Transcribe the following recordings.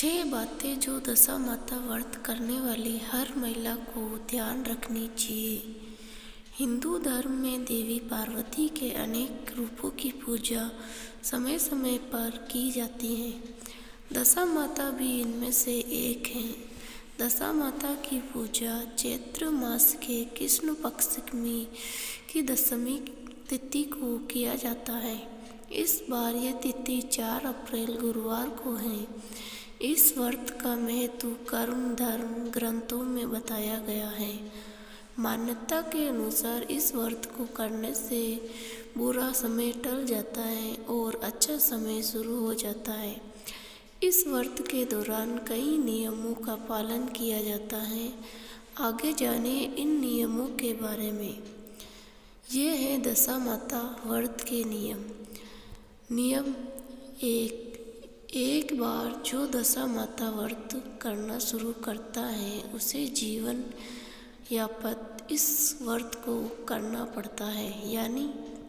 छह बातें जो दशा माता व्रत करने वाली हर महिला को ध्यान रखनी चाहिए। हिंदू धर्म में देवी पार्वती के अनेक रूपों की पूजा समय समय पर की जाती है। दशा माता भी इनमें से एक है। दशा माता की पूजा चैत्र मास के कृष्ण पक्ष की दशमी तिथि को किया जाता है। इस बार यह तिथि 4 अप्रैल गुरुवार को है। इस व्रत का महत्व कर्म धर्म ग्रंथों में बताया गया है। मान्यता के अनुसार इस व्रत को करने से बुरा समय टल जाता है और अच्छा समय शुरू हो जाता है। इस व्रत के दौरान कई नियमों का पालन किया जाता है। आगे जाने इन नियमों के बारे में। ये है दशा माता व्रत के नियम। नियम 1 बार जो दशा माता व्रत करना शुरू करता है उसे जीवन यावत इस व्रत को करना पड़ता है, यानी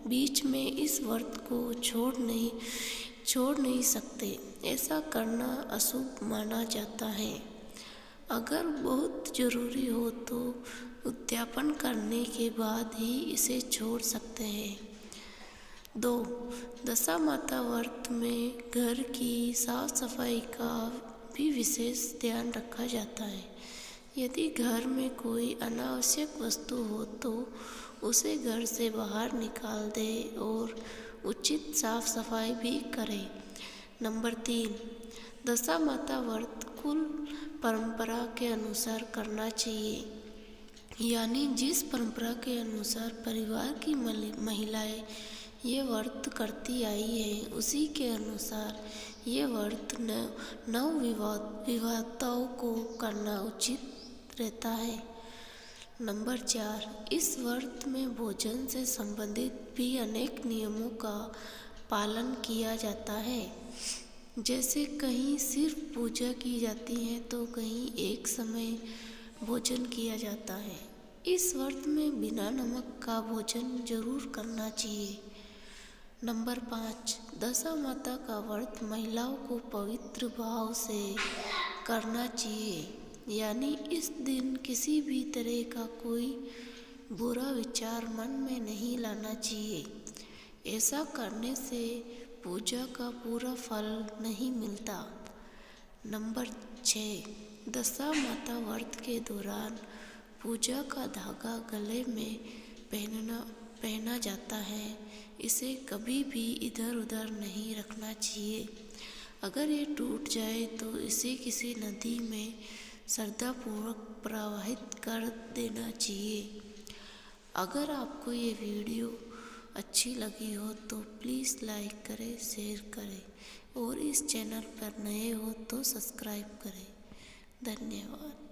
बीच में इस व्रत को छोड़ नहीं सकते। ऐसा करना अशुभ माना जाता है। अगर बहुत जरूरी हो तो उद्यापन करने के बाद ही इसे छोड़ सकते हैं। 2 दशा माता व्रत में घर की साफ सफाई का भी विशेष ध्यान रखा जाता है। यदि घर में कोई अनावश्यक वस्तु हो तो उसे घर से बाहर निकाल दे और उचित साफ सफाई भी करें। नंबर 3 दशा माता व्रत कुल परंपरा के अनुसार करना चाहिए, यानी जिस परंपरा के अनुसार परिवार की महिलाएं ये व्रत करती आई है उसी के अनुसार ये व्रत नवविवाहिताओं को करना उचित रहता है। नंबर 4 इस व्रत में भोजन से संबंधित भी अनेक नियमों का पालन किया जाता है। जैसे कहीं सिर्फ पूजा की जाती है तो कहीं एक समय भोजन किया जाता है। इस व्रत में बिना नमक का भोजन जरूर करना चाहिए। नंबर 5 दशा माता का व्रत महिलाओं को पवित्र भाव से करना चाहिए, यानी इस दिन किसी भी तरह का कोई बुरा विचार मन में नहीं लाना चाहिए। ऐसा करने से पूजा का पूरा फल नहीं मिलता। नंबर 6 दशा माता व्रत के दौरान पूजा का धागा गले में पहना जाता है। इसे कभी भी इधर उधर नहीं रखना चाहिए। अगर ये टूट जाए तो इसे किसी नदी में श्रद्धापूर्वक प्रवाहित कर देना चाहिए। अगर आपको ये वीडियो अच्छी लगी हो तो प्लीज़ लाइक करें, शेयर करें और इस चैनल पर नए हो तो सब्सक्राइब करें। धन्यवाद।